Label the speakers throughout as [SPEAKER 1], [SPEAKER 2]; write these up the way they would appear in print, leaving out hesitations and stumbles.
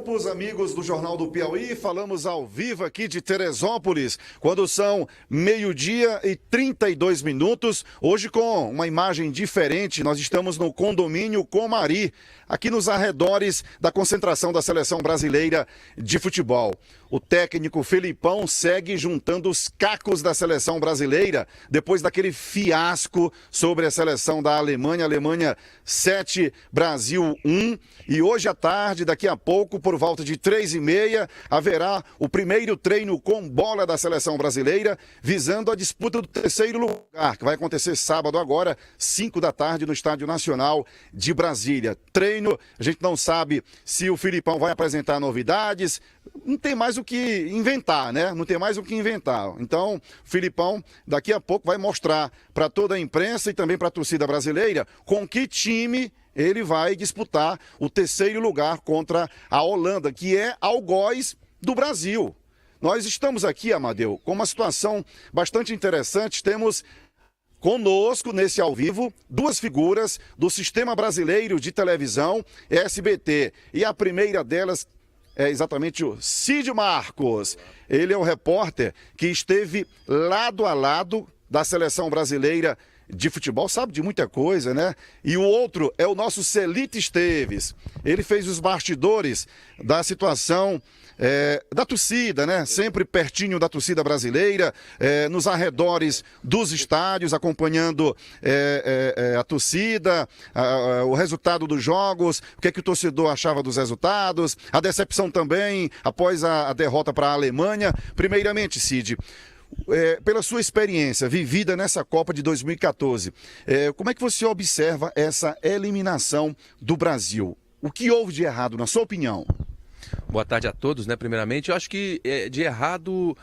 [SPEAKER 1] Campos, amigos do Jornal do Piauí, falamos ao vivo aqui de Teresópolis, quando são 12h32, hoje com uma imagem diferente. Nós estamos no condomínio Comari, aqui nos arredores da concentração da Seleção Brasileira de Futebol. O técnico Felipão segue juntando os cacos da Seleção Brasileira, depois daquele fiasco sobre a seleção da Alemanha. Alemanha 7, Brasil 1. E hoje à tarde, daqui a pouco, por volta de 3h30, haverá o primeiro treino com bola da Seleção Brasileira, visando a disputa do terceiro lugar, que vai acontecer sábado agora, 5 da tarde, no Estádio Nacional de Brasília. Treino, a gente não sabe se o Felipão vai apresentar novidades, não tem mais o que inventar, né? Não tem mais o que inventar. Então, o Felipão daqui a pouco vai mostrar para toda a imprensa e também para a torcida brasileira com que time ele vai disputar o terceiro lugar contra a Holanda, que é algoz do Brasil. Nós estamos aqui, Amadeu, com uma situação bastante interessante. Temos conosco, nesse ao vivo, duas figuras do Sistema Brasileiro de Televisão, SBT. E a primeira delas é exatamente o Cid Marcos. Ele é o repórter que esteve lado a lado da Seleção Brasileira de Futebol, sabe de muita coisa, né? E o outro é o nosso Celito Esteves. Ele fez os bastidores da situação da torcida, né? Sempre pertinho da torcida brasileira, nos arredores dos estádios, acompanhando a torcida, o resultado dos jogos, o que é que o torcedor achava dos resultados, a decepção também após a derrota para a Alemanha. Primeiramente, Cid, pela sua experiência vivida nessa Copa de 2014, como é que você observa essa eliminação do Brasil? O que houve de errado, na sua opinião?
[SPEAKER 2] Boa tarde a todos, né? Primeiramente, eu acho que de errado,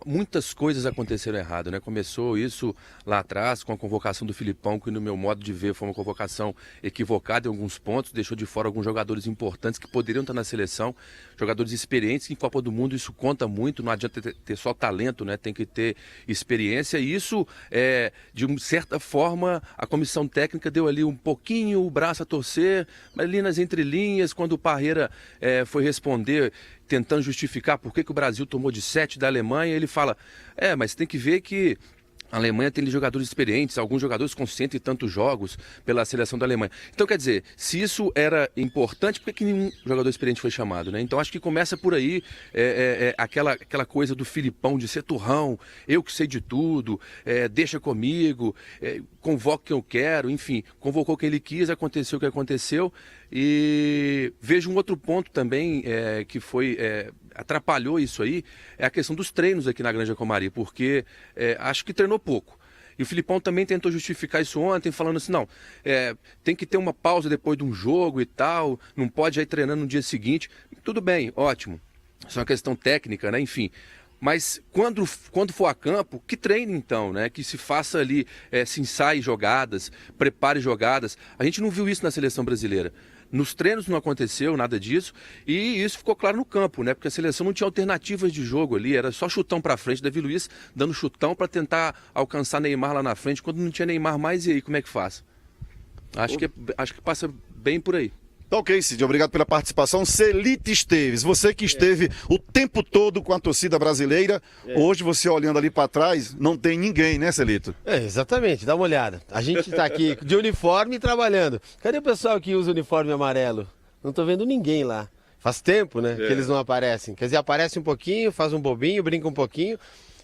[SPEAKER 2] muitas coisas aconteceram errado, né? Começou isso lá atrás com a convocação do Filipão, que no meu modo de ver foi uma convocação equivocada em alguns pontos, deixou de fora alguns jogadores importantes que poderiam estar na seleção, jogadores experientes, que em Copa do Mundo isso conta muito, não adianta ter só talento, né? Tem que ter experiência, e isso, de uma certa forma, a comissão técnica deu ali um pouquinho o braço a torcer, mas ali nas entrelinhas, quando o Parreira foi responder, tentando justificar por que o Brasil tomou de 7 da Alemanha, ele fala, mas tem que ver que a Alemanha tem jogadores experientes, alguns jogadores com 100 e tantos jogos pela seleção da Alemanha. Então, quer dizer, se isso era importante, por que nenhum jogador experiente foi chamado, né? Então, acho que começa por aí aquela coisa do Filipão de ser turrão, eu que sei de tudo, deixa comigo, convoco quem eu quero, enfim, convocou quem ele quis, aconteceu o que aconteceu. E vejo um outro ponto também que foi... atrapalhou isso aí, é a questão dos treinos aqui na Granja Comari, porque acho que treinou pouco. E o Filipão também tentou justificar isso ontem, falando assim, não, tem que ter uma pausa depois de um jogo e tal, não pode ir treinando no dia seguinte. Tudo bem, ótimo, isso é uma questão técnica, né, enfim. Mas quando for a campo, que treine então, né? Que se faça ali, se ensaie jogadas, prepare jogadas. A gente não viu isso na seleção brasileira. Nos treinos não aconteceu nada disso, e isso ficou claro no campo, né? Porque a seleção não tinha alternativas de jogo ali, era só chutão para frente, Davi Luiz dando chutão para tentar alcançar Neymar lá na frente, quando não tinha Neymar mais, e aí, como é que faz? Acho que passa bem por aí.
[SPEAKER 1] Tá ok, Cid, obrigado pela participação. Celito Esteves, você que esteve o tempo todo com a torcida brasileira, hoje você olhando ali para trás, não tem ninguém, né, Celito?
[SPEAKER 3] Exatamente, dá uma olhada. A gente tá aqui de uniforme trabalhando. Cadê o pessoal que usa uniforme amarelo? Não tô vendo ninguém lá. Faz tempo, né, que eles não aparecem. Quer dizer, aparece um pouquinho, faz um bobinho, brinca um pouquinho.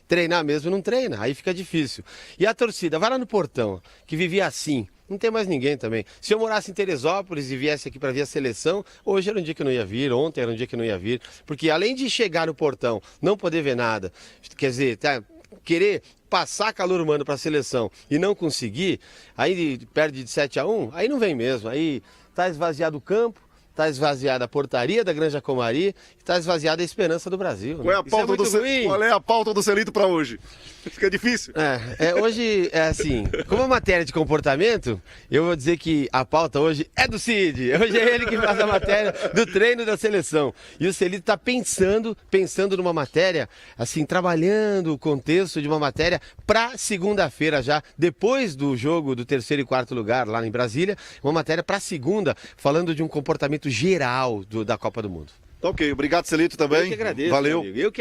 [SPEAKER 3] Treinar mesmo não treina, aí fica difícil. E a torcida, vai lá no Portão, que vivia assim. Não tem mais ninguém também. Se eu morasse em Teresópolis e viesse aqui para ver a seleção, hoje era um dia que eu não ia vir, ontem era um dia que eu não ia vir. Porque além de chegar no Portão, não poder ver nada, quer dizer, querer passar calor humano para a seleção e não conseguir, aí perde de 7-1, aí não vem mesmo. Aí tá esvaziado o campo, está esvaziada a portaria da Granja Comari, está esvaziada a esperança do Brasil.
[SPEAKER 1] Qual é a pauta, qual é a pauta do Celito para hoje? Fica difícil?
[SPEAKER 3] Hoje é assim, como é matéria de comportamento, eu vou dizer que a pauta hoje é do Cid. Hoje é ele que faz a matéria do treino da seleção. E o Celito está pensando numa matéria, assim, trabalhando o contexto de uma matéria para segunda-feira já, depois do jogo do terceiro e quarto lugar lá em Brasília, uma matéria para segunda, falando de um comportamento geral da Copa do Mundo.
[SPEAKER 1] Tá ok, obrigado, Celito, também.
[SPEAKER 3] Eu que agradeço,
[SPEAKER 1] Valeu.
[SPEAKER 3] meu amigo. Eu que